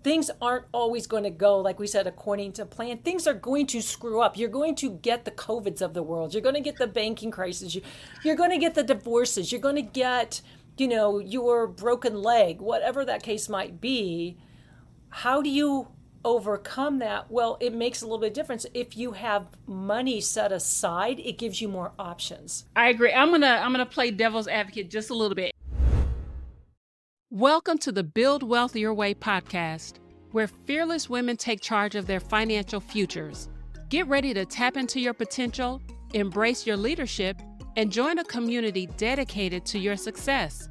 things aren't always going to go, like we said, according to plan. Things are going to screw up. You're going to get the COVIDs of the world. You're going to get the banking crisis. You're going to get the divorces. You're going to get, your broken leg, whatever that case might be. How do you overcome that? Well, it makes a little bit of difference. If you have money set aside, it gives you more options. I agree. I'm gonna play devil's advocate just a little bit. Welcome to the Build Wealth Your Way podcast, where fearless women take charge of their financial futures. Get ready to tap into your potential, embrace your leadership, and join a community dedicated to your success.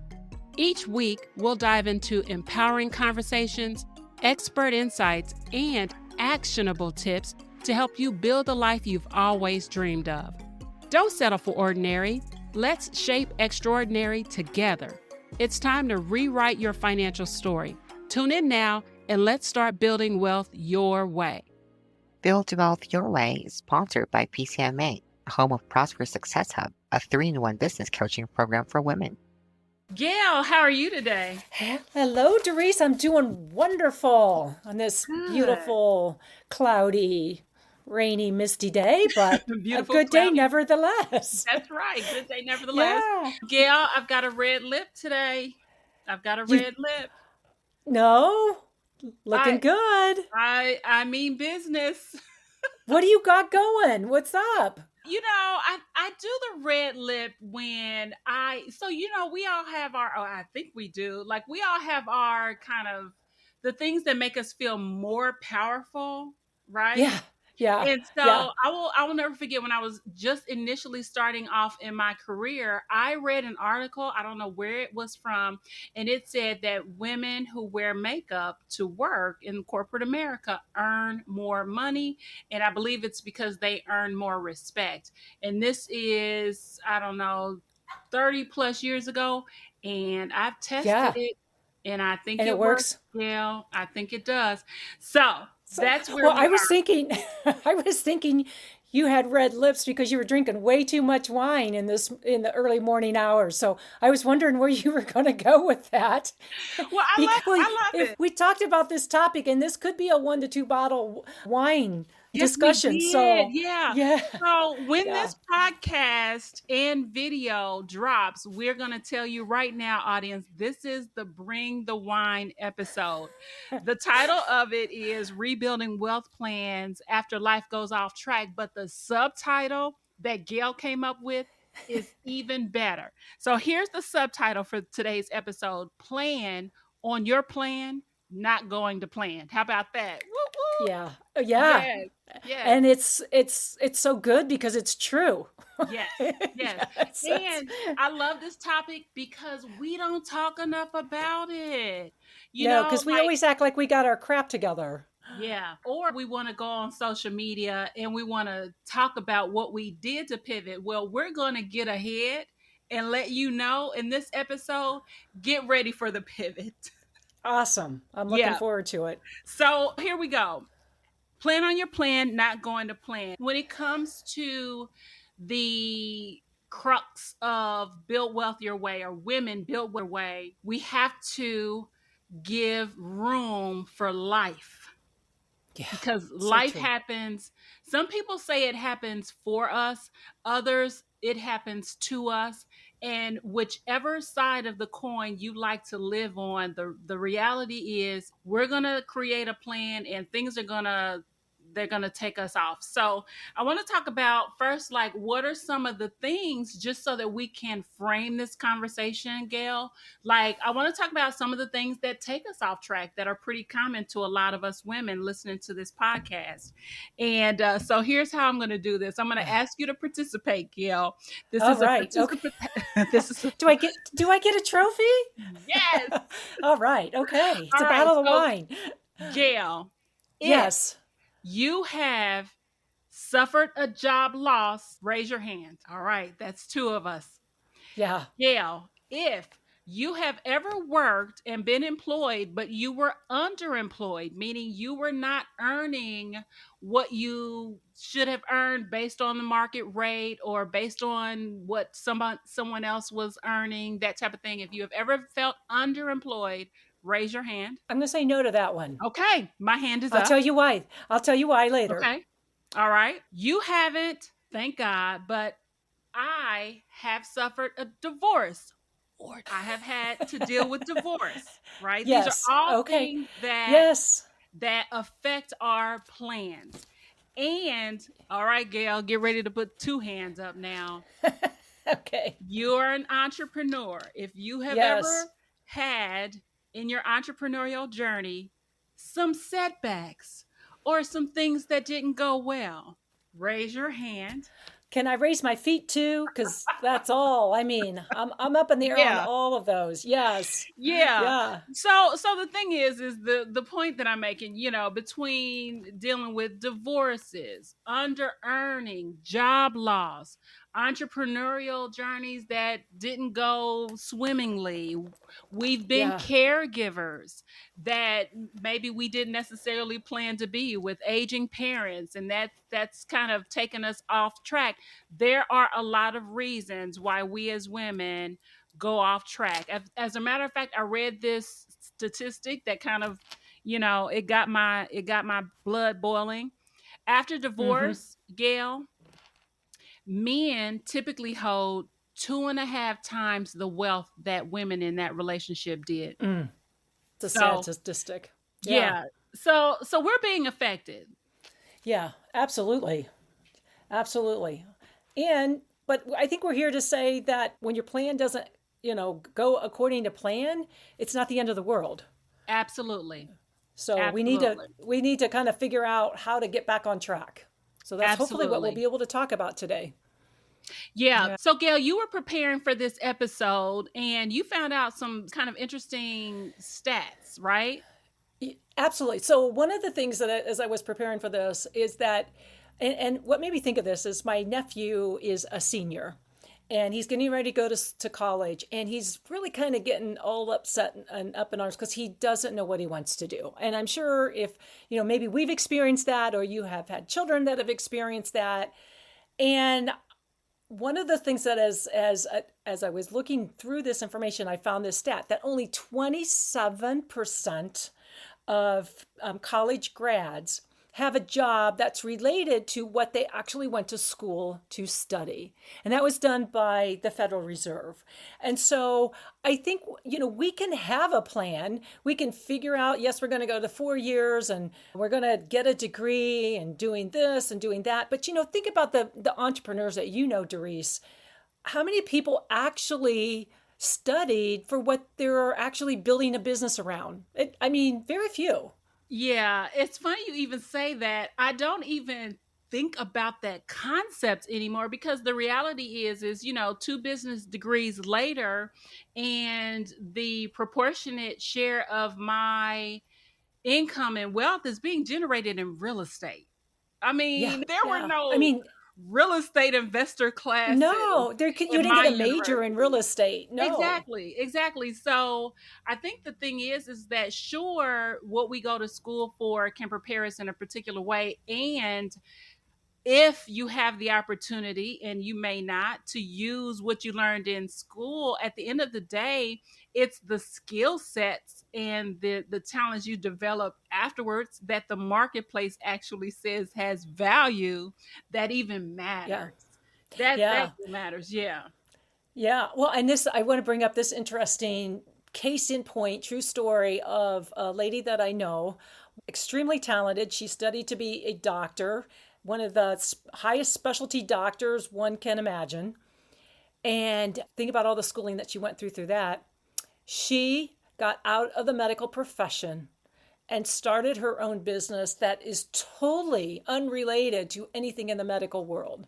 Each week, we'll dive into empowering conversations, expert insights, and actionable tips to help you build the life you've always dreamed of. Don't settle for ordinary. Let's shape extraordinary together. It's time to rewrite your financial story. Tune in now and let's start building wealth your way. Build Wealth Your Way is sponsored by PCMA, home of Prosperous Success Hub, a 3-in-1 business coaching program for women. Gayle, how are you today? Hello, Darice. I'm doing wonderful on this beautiful, cloudy, rainy, misty day, but Beautiful, a good day cloudy. nevertheless. That's right. Good day, nevertheless. Yeah. Gayle, I've got a red lip today. I've got a You red lip. No, looking I good. I mean business. What do you got going? What's up? I do the red lip when we all have I think we do. Like we all have our kind of the things that make us feel more powerful, right? Yeah, yeah, And so yeah. I will never forget when I was just initially starting off in my career, I read an article, I don't know where it was from, and it said that women who wear makeup to work in corporate America earn more money. And I believe it's because they earn more respect. And this is, I don't know, 30 plus years ago. And I've tested Yeah, it and I think and it it works. works. Yeah, I think it does. So So, that's where well, we I was are. thinking, I was thinking you had red lips because you were drinking way too much wine in the early morning hours. So I was wondering where you were going to go with that. Well, Because I love if it. we talked about this topic, and this could be a 1 to 2 bottle wine Yes, we discussion. did. So Yeah. yeah, So when yeah, this podcast and video drops, we're going to tell you right now, audience, this is the Bring the Wine episode. The title of it is Rebuilding Wealth Plans After Life Goes Off Track, but the subtitle that Gail came up with is even better. So here's the subtitle for today's episode: Plan on Your Plan, Not Going to Plan. How about that? Woo woo. yeah, yeah. Yes. Yes. And it's so good because it's true. Yes, yes. Yes, And I love this topic because we don't talk enough about it. no, because we Like, always act like we got our crap together. yeah. Or we want to go on social media and we want to talk about what we did to pivot. Well, we're going to get ahead and let you know in this episode, get ready for the pivot. Awesome. I'm looking Yeah. forward to it. So here we go. Plan on your plan, not going to plan. When it comes to the crux of build wealth your way or women build their way, we have to give room for life Yeah, because so life true. happens. Some people say it happens for us, others, it happens to us. And whichever side of the coin you like to live on, the reality is we're going to create a plan and things are going to they're going to take us off. So I want to talk about first, like, what are some of the things just so that we can frame this conversation, Gail? Like, I want to talk about some of the things that take us off track that are pretty common to a lot of us women listening to this podcast. And so here's how I'm going to do this. I'm going to ask you to participate, Gail. This All is a right. Okay. participant. This is a, Do I get a trophy? yes. All right. Okay. It's All a right. bottle of So, wine. Gail, if Yes. you have suffered a job loss, raise your hand. All right, that's 2 of us. Yeah. Gail, if you have ever worked and been employed, but you were underemployed, meaning you were not earning what you should have earned based on the market rate or based on what someone else was earning, that type of thing. If you have ever felt underemployed, Raise your hand. I'm going to say no to that one. Okay, my hand is I'll up. tell you why. I'll tell you why later. Okay. All right. You haven't, thank God, but I have suffered a divorce, or I have had to deal with divorce, right? These Yes. are all Okay. things that Yes. that affect our plans. And all right, Gail, get ready to put two hands up now. Okay. You're an entrepreneur. If you have Yes. ever had in your entrepreneurial journey some setbacks or some things that didn't go well, raise your hand. Can I raise my feet too? Because that's all. I mean, I'm up in the air on Yeah. all of those. Yes. Yeah. Yeah. So the thing is the point that I'm making, between dealing with divorces, under earning, job loss, entrepreneurial journeys that didn't go swimmingly. We've been Yeah. caregivers that maybe we didn't necessarily plan to be, with aging parents, and that's kind of taken us off track. There are a lot of reasons why we as women go off track. As a matter of fact, I read this statistic that kind of, it got my blood boiling. After Mm-hmm. divorce, Gail, men typically hold 2.5 times the wealth that women in that relationship did. Mm. It's a sad So statistic. Yeah. yeah, so we're being affected. Yeah. Absolutely. Absolutely. But I think we're here to say that when your plan doesn't, go according to plan, it's not the end of the world. Absolutely. So Absolutely. we need to kind of figure out how to get back on track. So that's hopefully what we'll Absolutely. be able to talk about today. Yeah. Yeah. So, Gail, you were preparing for this episode and you found out some kind of interesting stats, right? Absolutely. So one of the things that as I was preparing for this is that, and what made me think of this is my nephew is a senior, and he's getting ready to go to college, and he's really kind of getting all upset and up in arms because he doesn't know what he wants to do. And I'm sure if maybe we've experienced that, or you have had children that have experienced that. And one of the things that as I was looking through this information, I found this stat that only 27% of college grads have a job that's related to what they actually went to school to study. And that was done by the Federal Reserve. And so I think, we can have a plan. We can figure out, yes, we're going to go to 4 years and we're going to get a degree and doing this and doing that. But, think about the entrepreneurs that Darice. How many people actually studied for what they're actually building a business around? Very few. Yeah. It's funny you even say that. I don't even think about that concept anymore, because the reality is, two business degrees later, and the proportionate share of my income and wealth is being generated in real estate. Yeah, There were yeah. no real estate investor classes No, you in didn't my get a major in real university. estate. No. Exactly. So I think the thing is that, sure, what we go to school for can prepare us in a particular way. And if you have the opportunity, and you may not, to use what you learned in school, at the end of the day, it's the skill sets and the talents you develop afterwards that the marketplace actually says has value, that even Yeah. matters. That Yeah. matters. Yeah. Yeah. Well, and I want to bring up this interesting case in point, true story of a lady that I know, extremely talented. She studied to be a doctor, one of the highest specialty doctors one can imagine. And think about all the schooling that she went through that. She got out of the medical profession and started her own business that is totally unrelated to anything in the medical world.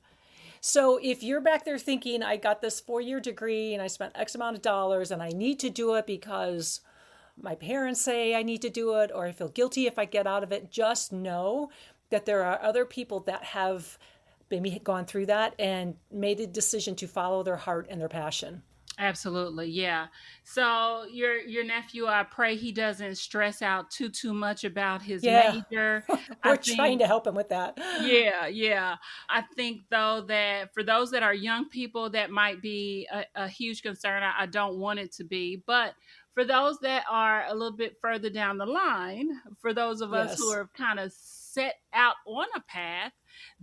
So if you're back there thinking, I got this 4-year degree and I spent X amount of dollars and I need to do it because my parents say I need to do it, or I feel guilty if I get out of it, just know that there are other people that have maybe gone through that and made a decision to follow their heart and their passion. Absolutely, yeah. So your nephew, I pray he doesn't stress out too much about his Yeah, major. I we're trying think, to help him with that. yeah. I think, though, that for those that are young people, that might be a huge concern. I don't want it to be, but For those that are a little bit further down the line, for those of us who Yes. are kind of set out on a path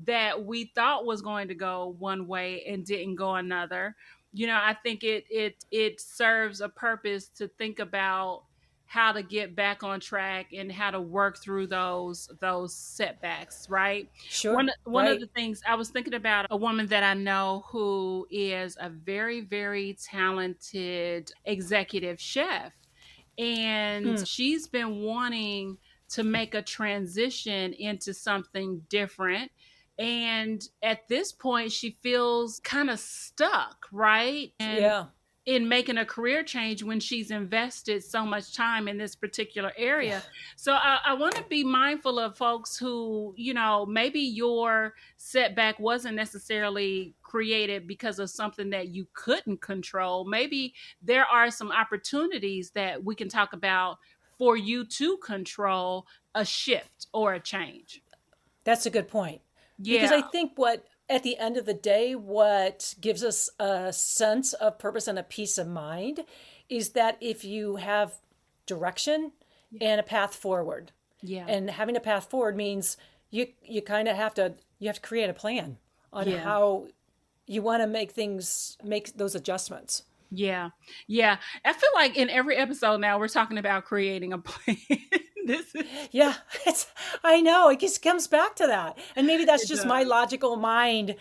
that we thought was going to go one way and didn't go another, I think it serves a purpose to think about how to get back on track and how to work through those setbacks, right? Sure. One of Right. the things I was thinking about, a woman that I know who is a very, very talented executive chef, and Mm. she's been wanting to make a transition into something different. And at this point, she feels kind of stuck, right? And Yeah. in making a career change when she's invested so much time in this particular Yeah. area. So I want to be mindful of folks who, maybe your setback wasn't necessarily created because of something that you couldn't control. Maybe there are some opportunities that we can talk about for you to control a shift or a change. That's a good point. Because Yeah. I think what, at the end of the day, what gives us a sense of purpose and a peace of mind is that if you have direction and a path forward, Yeah. and having a path forward means you kind of have to create a plan on Yeah. how you want to make those adjustments. Yeah. Yeah. I feel like in every episode now we're talking about creating a plan. This is Yeah, I know it just comes back to that. And maybe that's it just my does. logical mind,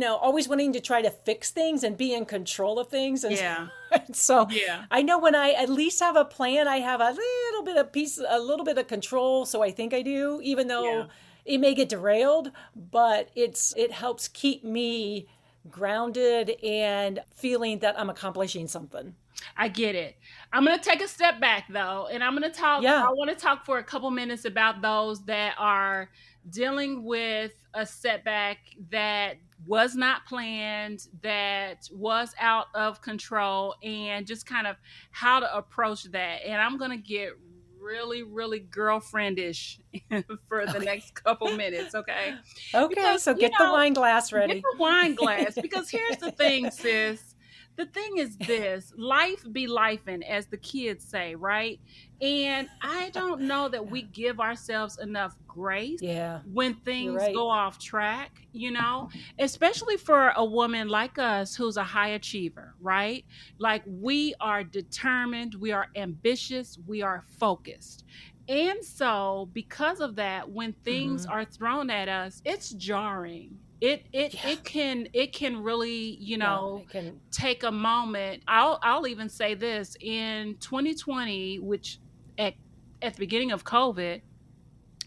always wanting to try to fix things and be in control of things. And Yeah. so Yeah. I know when I at least have a plan, I have a little bit of control. So I think I do, even Yeah. though it may get derailed, but it helps keep me grounded and feeling that I'm accomplishing something. I get it. I'm going to take a step back though, and I'm going to talk. I Yeah. want to talk for a couple minutes about those that are dealing with a setback that was not planned, that was out of control, and just kind of how to approach that. And I'm going to get really, really girlfriendish for the Okay. next couple minutes, okay? Okay. Because, So get the wine glass get ready. the wine glass. Because here's the thing, sis. The thing is this, life be lifing, as the kids say, right? And I don't know that we give ourselves enough grace Yeah, when you're things right. go off track, especially for a woman like us who's a high achiever, right? Like we are determined, we are ambitious, we are focused. And so because of that, when things Hmm. are thrown at us, it's jarring. It can really, Yeah, I can. take a moment. I'll even say this, in 2020, which at at the beginning of COVID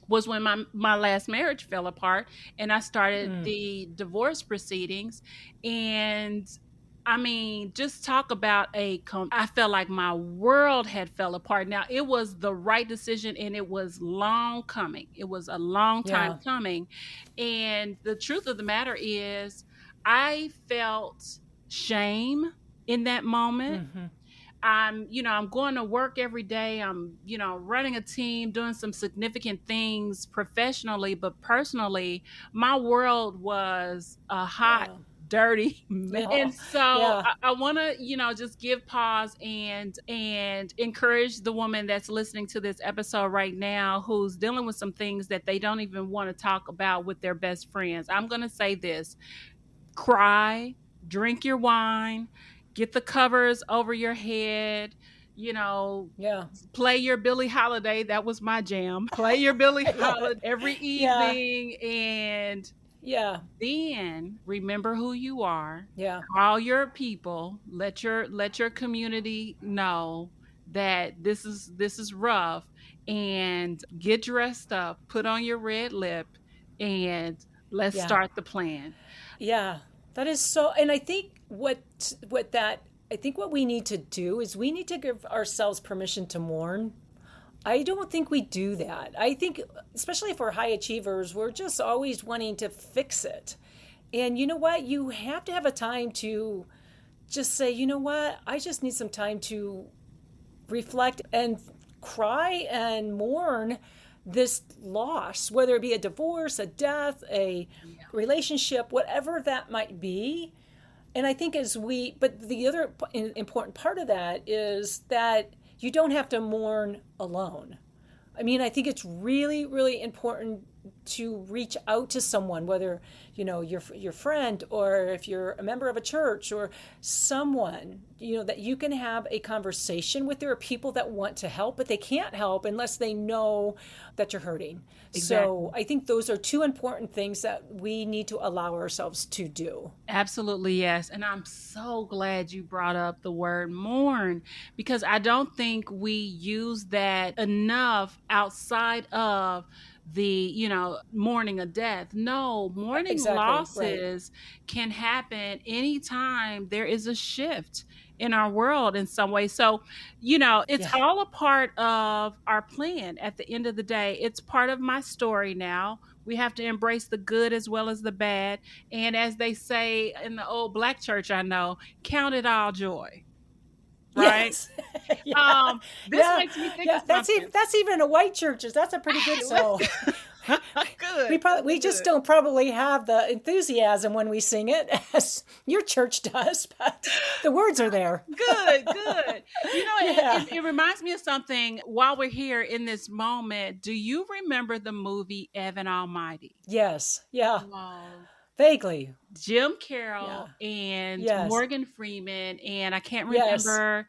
was when my last marriage fell apart, and I started Mm, the divorce proceedings. And I mean, just talk about I felt like my world had fell apart. Now, it was the right decision and it was long coming. It was a long time yeah. coming. And the truth of the matter is, I felt shame in that moment. Hmm. I'm going to work every day. I'm, running a team, doing some significant things professionally, but personally, my world was a hot, Yeah. dirty mess. Oh, And so yeah. I want to, just give pause and encourage the woman that's listening to this episode right now who's dealing with some things that they don't even want to talk about with their best friends. I'm going to say this: cry, drink your wine, get the covers over your head, you know, Yeah. play your Billie Holiday. That was my jam. Play your Billie I love Holiday it. every Yeah. evening, and Yeah. then remember who you are. Yeah. Call your people. Let your community know that this is rough, and get dressed up, put on your red lip, and let's Yeah. start the plan. Yeah. That is so. And I think I think what we need to do is we need to give ourselves permission to mourn. I don't think we do that. I think, especially for high achievers, we're just always wanting to fix it. And you know what? You have to have a time to just say, you know what? I just need some time to reflect and cry and mourn this loss, whether it be a divorce, a death, a relationship, whatever that might be. And I think but the other important part of that is that you don't have to mourn alone. I mean, I think it's really, really important to reach out to someone, whether your friend, or if you're a member of a church, or someone that you can have a conversation with. There are people that want to help, but they can't help unless they know that you're hurting. Exactly. So I think those are two important things that we need to allow ourselves to do. Absolutely, yes. And I'm so glad you brought up the word mourn, because I don't think we use that enough outside of mourning a death. No, mourning Exactly, right. losses can happen anytime there is a shift in our world in some way. So, it's Yeah. all a part of our plan at the end of the day. It's part of my story now. We have to embrace the good as well as the bad. And as they say in the old black church, I know, count it all joy, right? Yes. Yeah. This Yeah. makes me think of Yeah. something. That's even a white churches. That's a pretty good. So Good, we good, just good. don't probably have the enthusiasm when we sing it as your church does, but the words are there. Good, good. Yeah. It reminds me of something while we're here in this moment. Do you remember the movie Evan Almighty? Yes. Yeah. Wow. Vaguely. Jim Carroll Yeah. and Yes. Morgan Freeman, and I can't Yes. remember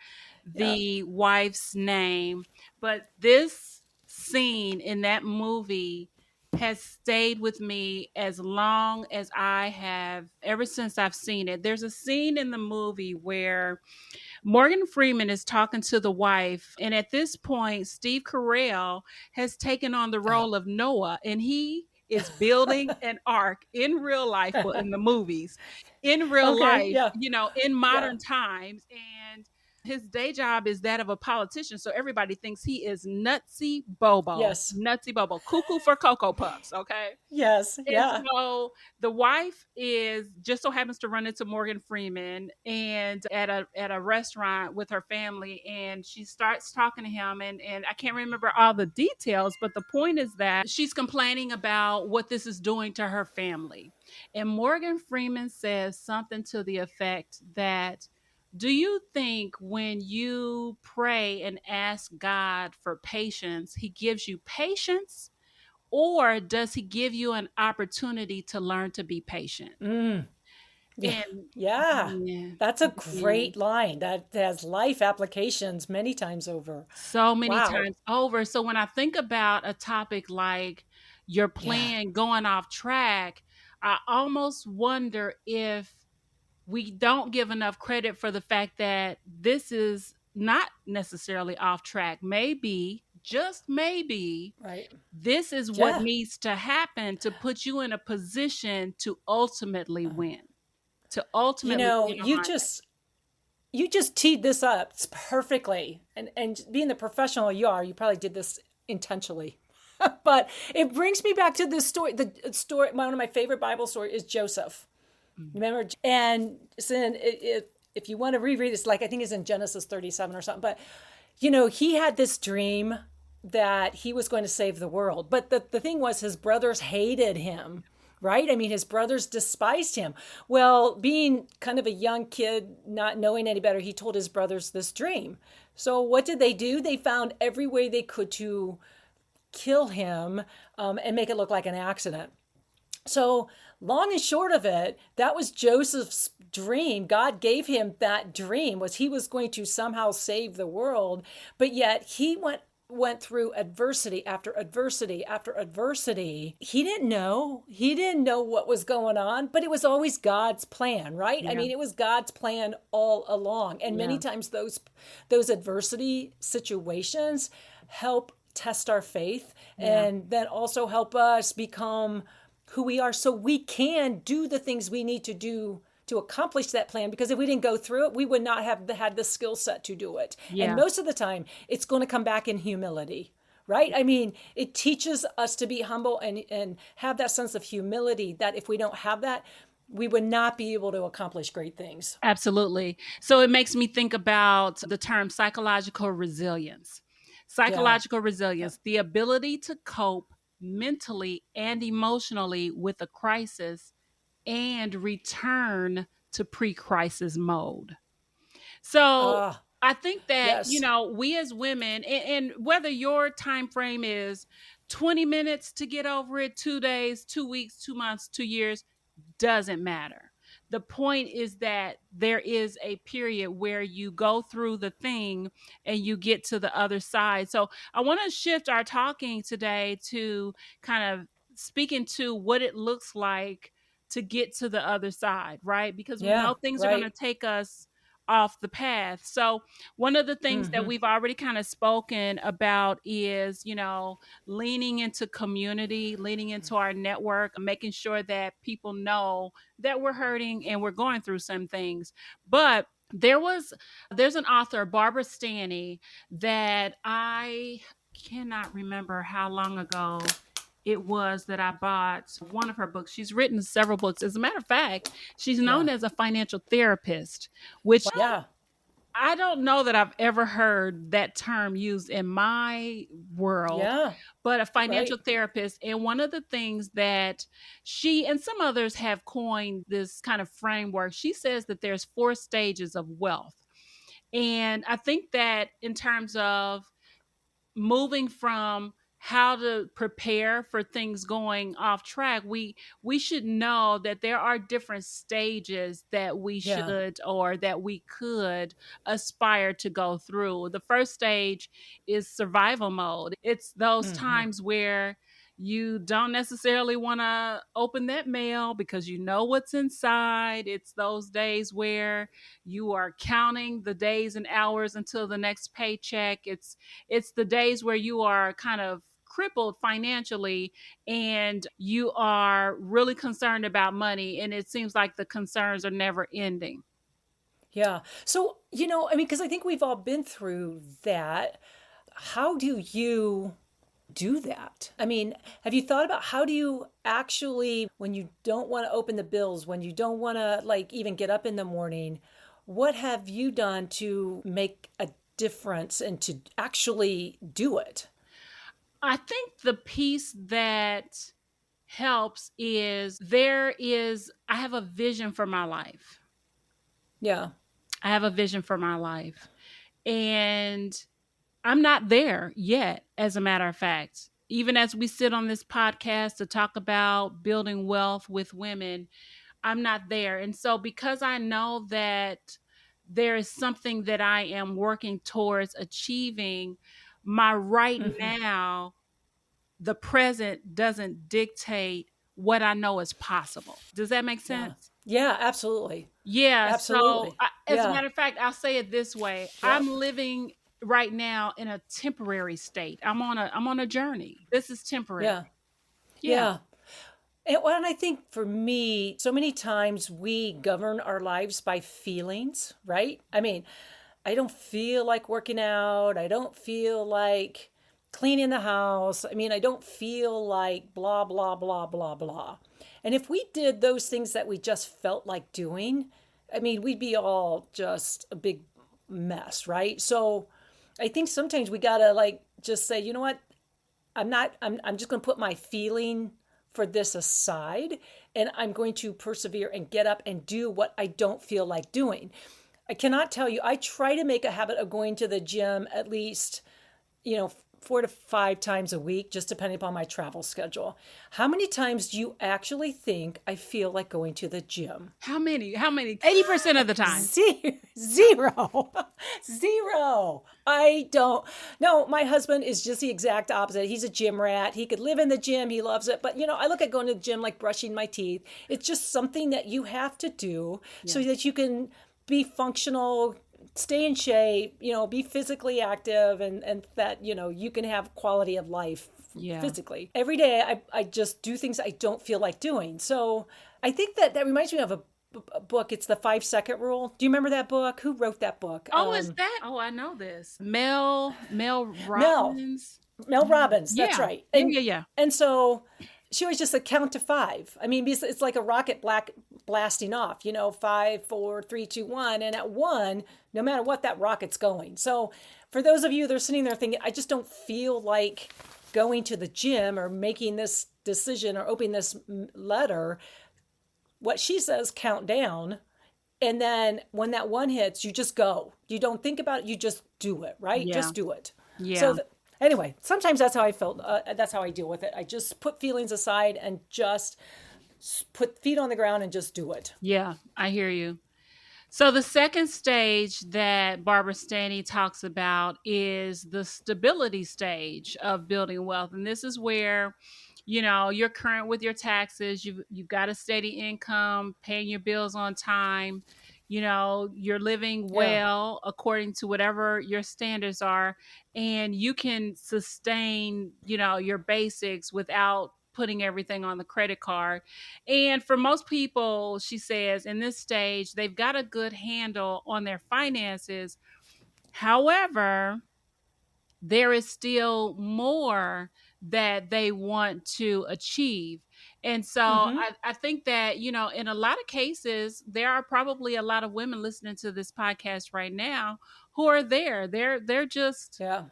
Yeah. the wife's name, but this scene in that movie has stayed with me as long as I have, ever since I've seen it. There's a scene in the movie where Morgan Freeman is talking to the wife, and at this point, Steve Carell has taken on the Oh. role of Noah, and he is building an ark in real life, well, in the movies, in real Okay. life, Yeah. in Yeah. modern times. And his day job is that of a politician. So everybody thinks he is Yes. nutsy bobo, cuckoo for Cocoa Puffs. Okay. Yes. And Yeah. so the wife is just so happens to run into Morgan Freeman and at a restaurant with her family, and she starts talking to him, and I can't remember all the details, but the point is that she's complaining about what this is doing to her family. And Morgan Freeman says something to the effect that, do you think when you pray and ask God for patience, he gives you patience? Or does he give you an opportunity to learn to be patient? Mm. Yeah. And Yeah. yeah, That's a yeah, great line that has life applications many times over. so many Wow. times over. So when I think about a topic like your Yeah. plan going off track, I almost wonder if we don't give enough credit for the fact that this is not necessarily off track. Maybe, just maybe, Right. this is what Yeah. needs to happen to put you in a position to ultimately win. To ultimately win on You my life. just teed this up perfectly. And being the professional you are, you probably did this intentionally. But it brings me back to this story. The story, one of my favorite Bible story is Joseph. Mm. Remember? And so if you want to reread this, like I think it's in Genesis 37 or something, but he had this dream that he was going to save the world. But the thing was, his brothers hated him, right? I mean, his brothers despised him. Well, being kind of a young kid, not knowing any better, he told his brothers this dream. So what did they do? They found every way they could to kill him, and make it look like an accident. So, long and short of it, that was Joseph's dream. God gave him that dream, was he was going to somehow save the world, but yet he went through adversity after adversity after adversity. He didn't know what was going on, but it was always God's plan, right? I Yeah. mean, it was God's plan all along. And Yeah. many times those adversity situations help test our faith, Yeah. and then also help us become who we are, so we can do the things we need to do to accomplish that plan. Because if we didn't go through it, we would not have had the skill set to do it. And Yeah. most of the time, it's going to come back in humility, right? I mean, it teaches us to be humble and have that sense of humility, that if we don't have that, we would not be able to accomplish great things. Absolutely. So it makes me think about the term psychological resilience. Yeah. Psychological resilience, the ability to cope mentally and emotionally with a crisis and return to pre crisis mode. So Ah. I think that, Yes. we as women, and whether your time frame is 20 minutes to get over it, 2 days, 2 weeks, 2 months, 2 years, doesn't matter. The point is that there is a period where you go through the thing and you get to the other side. So I want to shift our talking today to kind of speaking to what it looks like to get to the other side, right? Because we Yeah. know things are going to Right. take us off the path. So one of the things that Hmm. we've already kind of spoken about is, leaning into community, leaning into our network, making sure that people know that we're hurting and we're going through some things. But there's an author, Barbara Stanny, that I cannot remember how long ago it was that I bought one of her books. She's written several books. As a matter of fact, she's Yeah. known as a financial therapist, which Yeah. I don't know that I've ever heard that term used in my world, Yeah. but a financial Right. therapist. And one of the things that she and some others have coined this kind of framework, she says that there's 4 stages of wealth. And I think that in terms of moving from how to prepare for things going off track, we should know that there are different stages that we Yeah. should or that we could aspire to go through. The first stage is survival mode. It's those Hmm. times where you don't necessarily want to open that mail because you know what's inside. It's those days where you are counting the days and hours until the next paycheck. It's the days where you are kind of crippled financially and you are really concerned about money, and it seems like the concerns are never ending. Yeah. So, I mean, because I think we've all been through that. How do you do that? I mean, have you thought about how do you actually, when you don't want to open the bills, when you don't want to like even get up in the morning, what have you done to make a difference and to actually do it? I think the piece that helps is I have a vision for my life. Yeah. I have a vision for my life. And I'm not there yet, as a matter of fact. Even as we sit on this podcast to talk about building wealth with women, I'm not there. And so, because I know that there is something that I am working towards achieving, my right Hmm. now, the present doesn't dictate what I know is possible. Does that make Yeah. sense? Yeah, absolutely. Yeah. So, Absolutely. as a Yeah. matter of fact, I'll say it this way: I'm Yep. living right now in a temporary state. I'm on a journey. This is temporary. Yeah. Yeah. Yeah. And I think for me, so many times we govern our lives by feelings, right? I mean, I don't feel like working out. I don't feel like cleaning the house. I mean, I don't feel like blah, blah, blah, blah, blah. And if we did those things that we just felt like doing, I mean, we'd be all just a big mess, right? So I think sometimes we gotta like just say, you know what? I'm just going to put my feeling for this aside and I'm going to persevere and get up and do what I don't feel like doing. I cannot tell you, I try to make a habit of going to the gym at least, 4 to 5 times a week, just depending upon my travel schedule. How many times do you actually think I feel like going to the gym? How many? How many? 80% of the time. Zero. Zero. I don't. No, my husband is just the exact opposite. He's a gym rat. He could live in the gym. He loves it. But, I look at going to the gym like brushing my teeth. It's just something that you have to do so Yeah. that you can be functional, stay in shape, be physically active and that, you can have quality of life Yeah. physically. Every day I just do things I don't feel like doing. So I think that reminds me of a book. It's the 5 second rule. Do you remember that book? Who wrote that book? Oh, is that? Oh, I know this. Mel Mel. Robbins. Mel Robbins. That's Yeah. right. Yeah, And yeah, yeah. and so she always just said count to five. I mean, because it's like a rocket blasting off. 5, 4, 3, 2, 1, and at one, no matter what, that rocket's going. So for those of you that are sitting there thinking, I just don't feel like going to the gym or making this decision or opening this letter, what she says, count down, And then when that one hits, you just go. You don't think about it. You just do it, right? Yeah. Just do it. Yeah. So anyway, sometimes that's how I felt. That's how I deal with it. I just put feelings aside and just put feet on the ground and just do it. Yeah. I hear you. So the second stage that Barbara Stanny talks about is the stability stage of building wealth. And this is where, you're current with your taxes, you've got a steady income, paying your bills on time, you're living Yeah. well according to whatever your standards are, and you can sustain, your basics without putting everything on the credit card. And for most people, she says, in this stage, they've got a good handle on their finances. However, there is still more that they want to achieve. And so Mm-hmm. I think that, in a lot of cases, there are probably a lot of women listening to this podcast right now who are there. They're just, Yeah.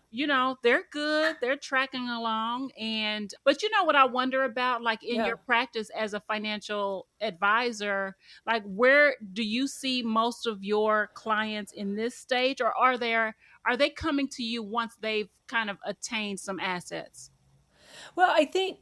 they're good. They're tracking along. But what I wonder about, like in Yeah. your practice as a financial advisor, like where do you see most of your clients in this stage, or are they coming to you once they've kind of attained some assets? Well, I think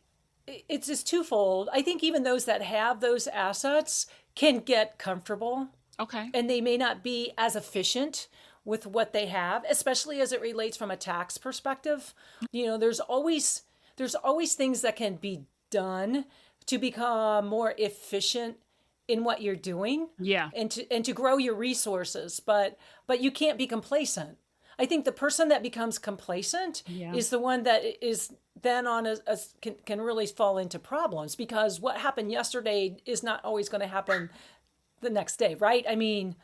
it's just twofold. I think even those that have those assets can get comfortable Okay. and they may not be as efficient with what they have, especially as it relates from a tax perspective. There's always things that can be done to become more efficient in what you're doing Yeah. and to grow your resources, but you can't be complacent. I think the person that becomes complacent Yeah. is the one that is then can really fall into problems, because what happened yesterday is not always going to happen the next day, right? I mean,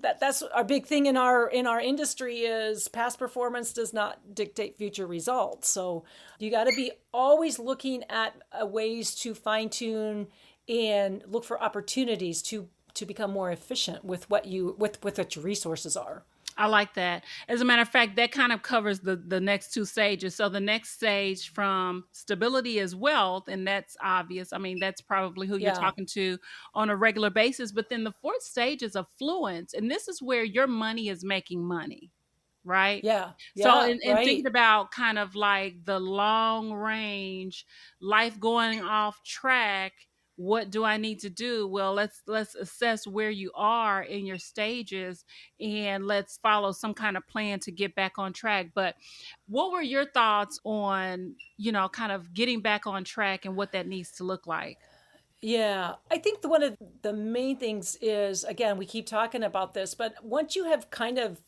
that's our big thing in our industry is past performance does not dictate future results. So you got to be always looking at ways to fine tune and look for opportunities to become more efficient with what your resources are. I like that. As a matter of fact, that kind of covers the next two stages. So the next stage from stability is wealth, and that's obvious. I mean, that's probably who you're Yeah. talking to on a regular basis. But then the fourth stage is affluence, and this is where your money is making money, right? Yeah. So, Yeah. and thinking Right. about kind of like the long range life going off track, what do I need to do? Well, let's assess where you are in your stages, and let's follow some kind of plan to get back on track. But what were your thoughts on, kind of getting back on track and what that needs to look like? Yeah, I think one of the main things is, again, we keep talking about this, but once you have kind of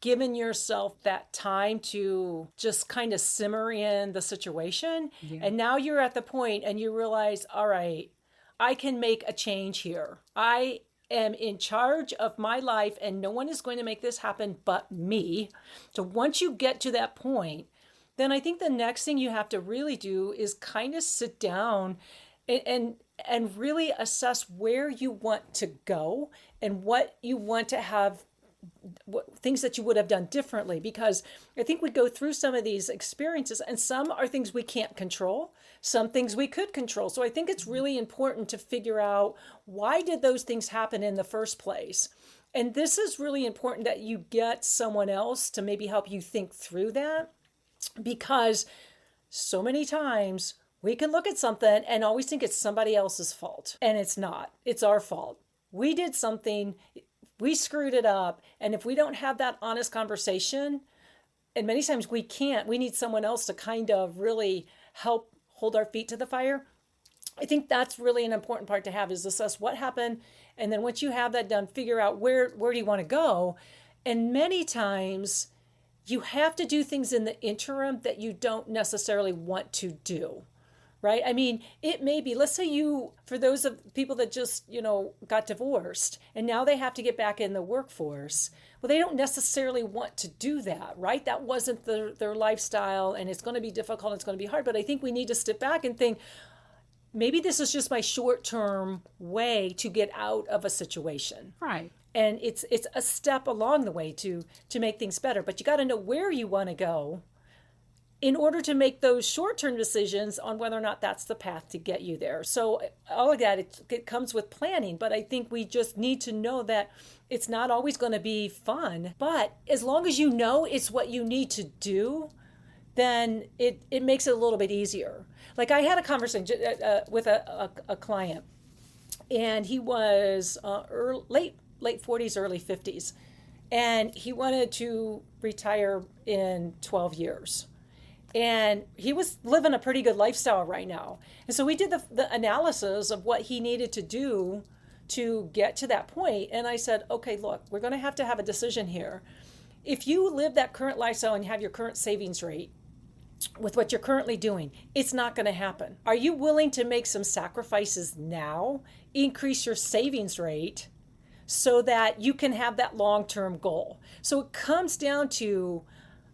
given yourself that time to just kind of simmer in the situation, Yeah. and now you're at the point and you realize, all right, I can make a change here. I am in charge of my life and no one is going to make this happen but me. So once you get to that point, then I think the next thing you have to really do is kind of sit down and and, and really assess where you want to go and what you want to have, things that you would have done differently, because I think we go through some of these experiences and some are things we can't control, some things we could control. So I think it's really important to figure out, why did those things happen in the first place? And this is really important that you get someone else to maybe help you think through that, because so many times we can look at something and always think it's somebody else's fault, and it's not. It's our fault. We did something, we screwed it up, and if we don't have that honest conversation, and many times we can't, we need someone else to kind of really help hold our feet to the fire. I think that's really an important part to have, is assess what happened, and then once you have that done, figure out where do you want to go. And many times you have to do things in the interim that you don't necessarily want to do, right? I mean, it may be, let's say for those of people that just, got divorced and now they have to get back in the workforce. Well, they don't necessarily want to do that, right? That wasn't their lifestyle, and it's going to be difficult, it's going to be hard. But I think we need to step back and think, maybe this is just my short-term way to get out of a situation. Right. And it's a step along the way to make things better. But you got to know where you want to go, in order to make those short-term decisions on whether or not that's the path to get you there. So all of that, it comes with planning, but I think we just need to know that it's not always going to be fun, but as long as you know it's what you need to do, then it makes it a little bit easier. Like I had a conversation with a client, and he was late 40s, early 50s, and he wanted to retire in 12 years. And he was living a pretty good lifestyle right now. And so we did the analysis of what he needed to do to get to that point. And I said, okay, look, we're going to have a decision here. If you live that current lifestyle and have your current savings rate with what you're currently doing, it's not going to happen. Are you willing to make some sacrifices now, increase your savings rate so that you can have that long-term goal? So it comes down to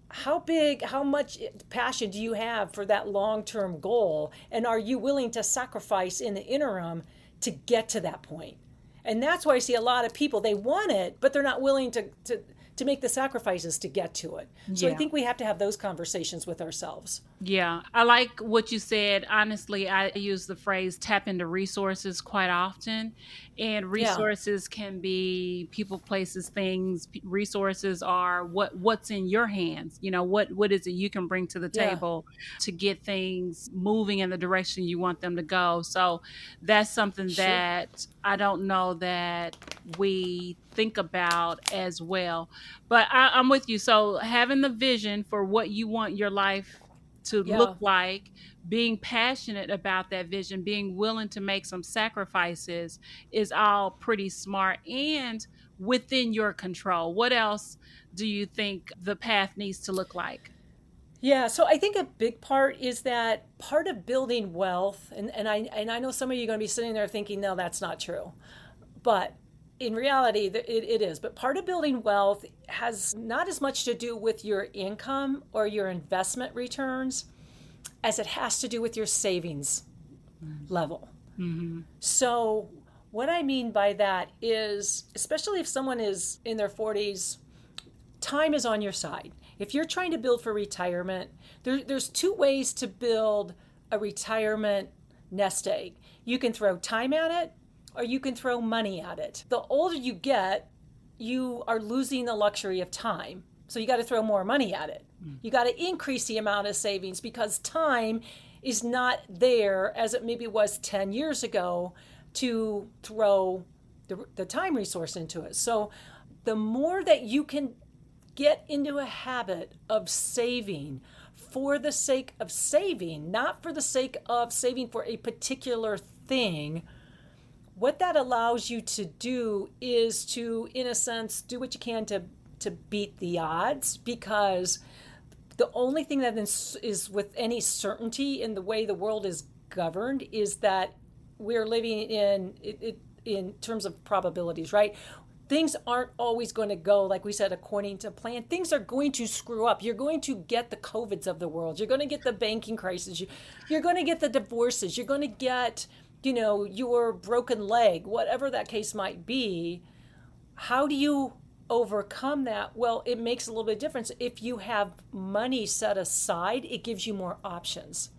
how much passion do you have for that long-term goal? And are you willing to sacrifice in the interim to get to that point? And that's why I see a lot of people, they want it, but they're not willing to make the sacrifices to get to it. So I think we have to have those conversations with ourselves. Yeah, I like what you said. Honestly, I use the phrase tap into resources quite often. And resources can be people, places, things. Resources are what's in your hands. What is it you can bring to the table to get things moving in the direction you want them to go. So that's something that I don't know that we think about as well. But I'm with you. So having the vision for what you want your life to look like, being passionate about that vision, being willing to make some sacrifices is all pretty smart and within your control. What else do you think the path needs to look like? Yeah, so I think a big part is that part of building wealth, and I know some of you are going to be sitting there thinking, no, that's not true. But in reality, it is. But part of building wealth has not as much to do with your income or your investment returns as it has to do with your savings level. Mm-hmm. So what I mean by that is, especially if someone is in their 40s, time is on your side. If you're trying to build for retirement, there's two ways to build a retirement nest egg. You can throw time at it, or you can throw money at it. The older you get, you are losing the luxury of time. So you got to throw more money at it. You got to increase the amount of savings because time is not there as it maybe was 10 years ago to throw the time resource into it. So the more that you can get into a habit of saving for the sake of saving, not for the sake of saving for a particular thing, what that allows you to do is to, in a sense, do what you can to beat the odds, because the only thing that is with any certainty in the way the world is governed is that we're living in terms of probabilities, right? Things aren't always going to go, like we said, according to plan. Things are going to screw up. You're going to get the COVIDs of the world. You're going to get the banking crisis. You're going to get the divorces. You're going to get your broken leg, whatever that case might be. How do you overcome that? Well, it makes a little bit of difference. If you have money set aside, it gives you more options.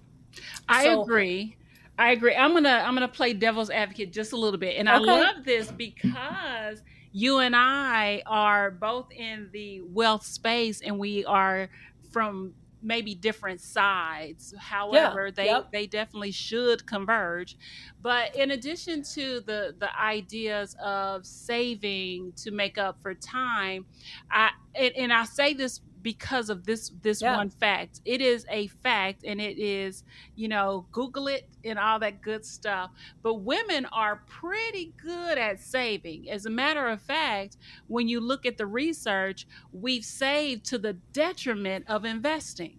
I agree. I'm gonna play devil's advocate just a little bit. And I love this because you and I are both in the wealth space and we are from maybe different sides. However, they definitely should converge. But in addition to the ideas of saving to make up for time, I say this because of this one fact. It is a fact, and it is, Google it and all that good stuff. But women are pretty good at saving. As a matter of fact, when you look at the research, we've saved to the detriment of investing,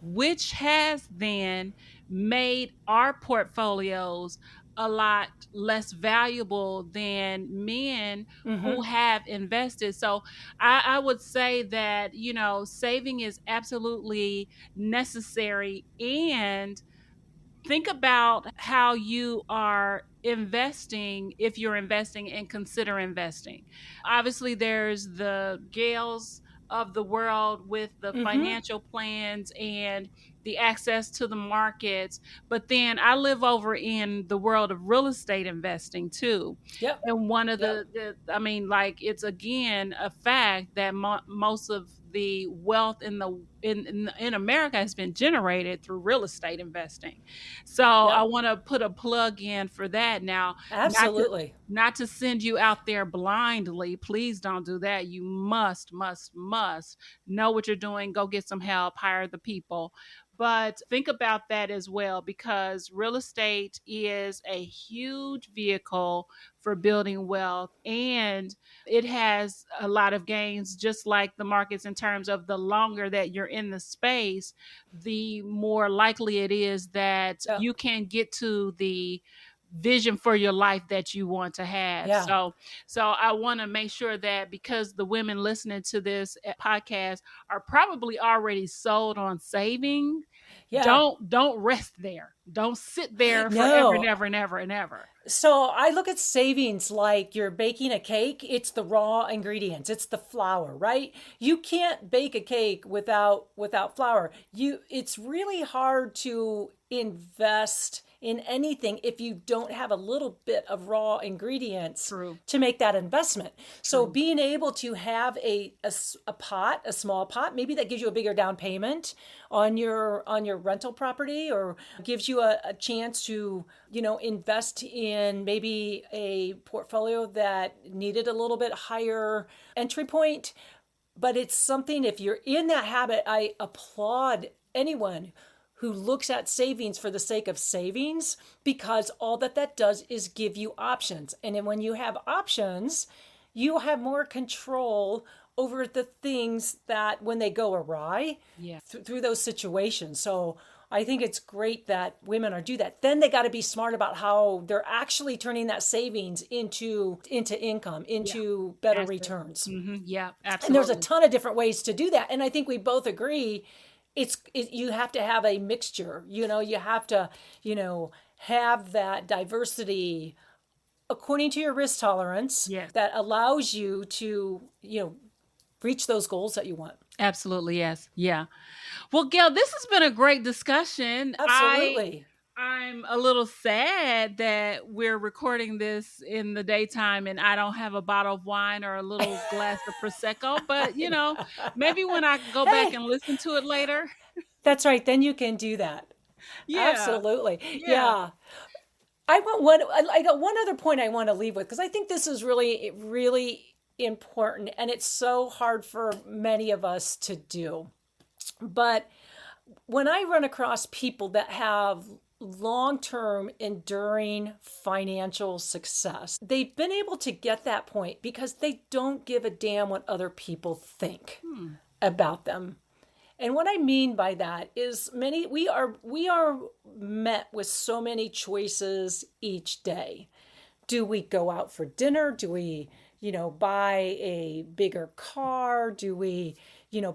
which has then made our portfolios a lot less valuable than men who have invested. So I would say that, saving is absolutely necessary. And think about how you are investing, if you're investing, and consider investing. Obviously, there's the Gayle's of the world with the Mm-hmm. financial plans and the access to the markets. But then I live over in the world of real estate investing too. Yep. And one of Yep. I mean, like, it's again a fact that most of the wealth in America has been generated through real estate investing. So I Yep. want to put a plug in for that now, not to Absolutely. not to send you out there blindly. Please don't do that. You must know what you're doing. Go get some help, hire the people. But think about that as well, because real estate is a huge vehicle for building wealth, and it has a lot of gains, just like the markets, in terms of the longer that you're in the space, the more likely it is that Yep. you can get to the vision for your life that you want to have. Yeah. So I want to make sure that, because the women listening to this podcast are probably already sold on saving, Yeah. don't rest there. Don't sit there forever and No. ever and ever and ever. So I look at savings like you're baking a cake. It's the raw ingredients. It's the flour, right? You can't bake a cake without flour. It's really hard to invest in anything if you don't have a little bit of raw ingredients True. to make that investment. So True. being able to have a pot, a small pot, maybe that gives you a bigger down payment on your rental property, or gives you a chance to, invest in maybe a portfolio that needed a little bit higher entry point. But it's something, if you're in that habit, I applaud anyone who looks at savings for the sake of savings, because all that does is give you options. And then when you have options, you have more control over the things that, when they go awry, Yeah. through those situations. So I think it's great that women are do that. Then they got to be smart about how they're actually turning that savings into income, Yeah. into better Asset. returns. Yeah, And there's a absolutely. ton of different ways to do that. And I think we both agree you have to have a mixture. You have to, have that diversity according to your risk tolerance Yes. that allows you to, reach those goals that you want. Absolutely, yes. Yeah. Well, Gail, this has been a great discussion. Absolutely. I'm a little sad that we're recording this in the daytime and I don't have a bottle of wine or a little glass of prosecco, but I know. maybe when I go back Hey, and listen to it later. that's right. Then you can do that. Yeah. Absolutely. Yeah. Yeah. I got one other point I want to leave with, because I think this is really, really important, and it's so hard for many of us to do. But when I run across people that have long term, enduring financial success, they've been able to get that point because they don't give a damn what other people think Hmm. about them. And what I mean by that is, we are met with so many choices each day. Do we go out for dinner? Do we, buy a bigger car? Do we,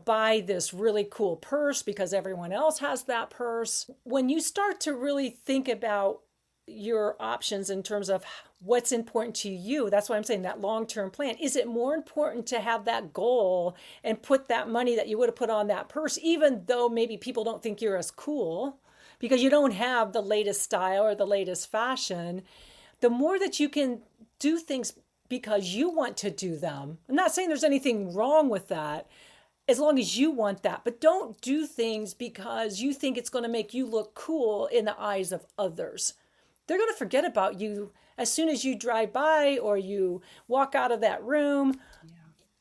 buy this really cool purse because everyone else has that purse? When you start to really think about your options in terms of what's important to you, that's why I'm saying that long-term plan. Is it more important to have that goal and put that money that you would have put on that purse, even though maybe people don't think you're as cool because you don't have the latest style or the latest fashion? The more that you can do things because you want to do them, I'm not saying there's anything wrong with that, as long as you want that, but don't do things because you think it's going to make you look cool in the eyes of others. They're going to forget about you as soon as you drive by or you walk out of that room.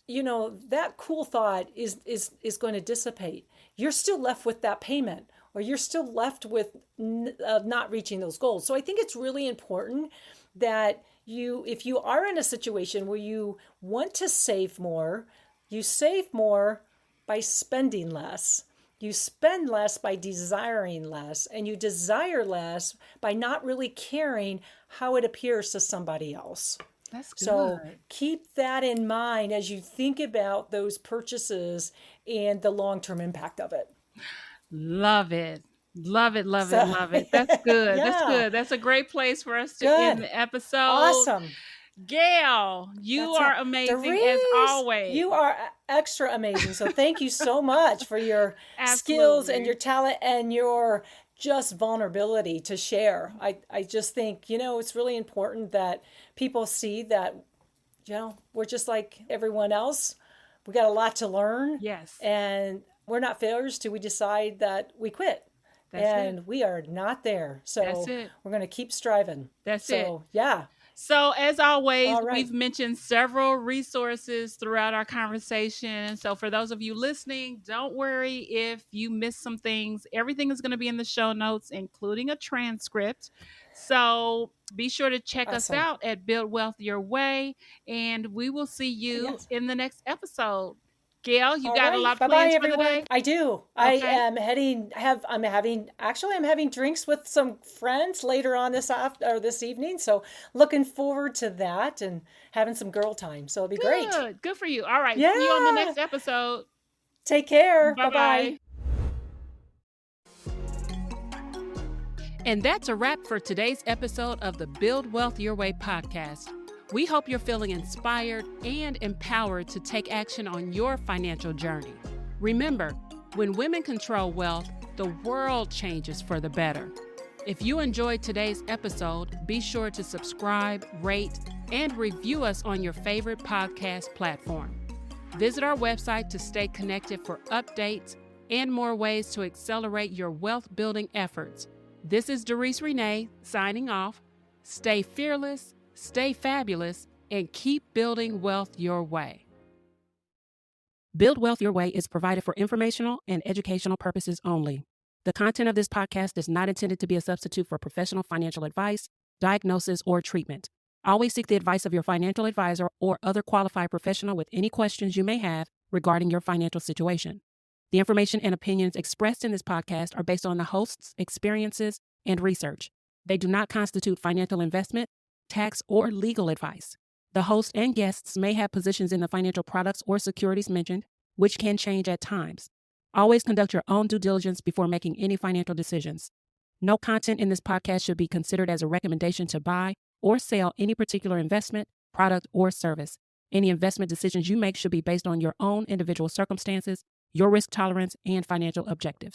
That cool thought is going to dissipate. You're still left with that payment, or you're still left with not reaching those goals. So I think it's really important that if you are in a situation where you want to save more, you save more by spending less. You spend less by desiring less, and you desire less by not really caring how it appears to somebody else. That's So good. keep that in mind as you think about those purchases and the long term impact of it. Love it. Love it, love it, So, love it. That's good. That's yeah, good. That's a great place for us to end good. the episode. Awesome. Gayle, you That's are it. amazing as Darice, always. you are extra amazing. So thank you so much for your skills and Absolutely. your talent and your just vulnerability to share. I just think, it's really important that people see that, we're just like everyone else. We got a lot to learn, Yes, and we're not failures till we decide that we quit. that's it. And we are not there. That's So it. we're going to keep striving. That's it. So, yeah. So, as always, All right. we've mentioned several resources throughout our conversation. So, for those of you listening, don't worry if you miss some things. Everything is going to be in the show notes, including a transcript. So, be sure to check us Awesome. out at Build Wealth Your Way, and we will see you Yes. in the next episode. Gayle, you All got a right. lot of Bye bye, plans for the everyone. day? I do. Okay. I'm having drinks with some friends later on this evening. So looking forward to that and having some girl time. So it'll be great. Good. Good for you. All right. See you on the Yeah. next episode. Take care. Bye Bye bye. bye. And that's a wrap for today's episode of the Build Wealth Your Way podcast. We hope you're feeling inspired and empowered to take action on your financial journey. Remember, when women control wealth, the world changes for the better. If you enjoyed today's episode, be sure to subscribe, rate, and review us on your favorite podcast platform. Visit our website to stay connected for updates and more ways to accelerate your wealth building efforts. This is Rene signing off. Stay fearless, stay fabulous, and keep building wealth your way. Build Wealth Your Way is provided for informational and educational purposes only. The content of this podcast is not intended to be a substitute for professional financial advice, diagnosis, or treatment. Always seek the advice of your financial advisor or other qualified professional with any questions you may have regarding your financial situation. The information and opinions expressed in this podcast are based on the host's experiences and research. They do not constitute financial investment, tax, or legal advice. The host and guests may have positions in the financial products or securities mentioned, which can change at times. Always conduct your own due diligence before making any financial decisions. No content in this podcast should be considered as a recommendation to buy or sell any particular investment, product, or service. Any investment decisions you make should be based on your own individual circumstances, your risk tolerance, and financial objectives.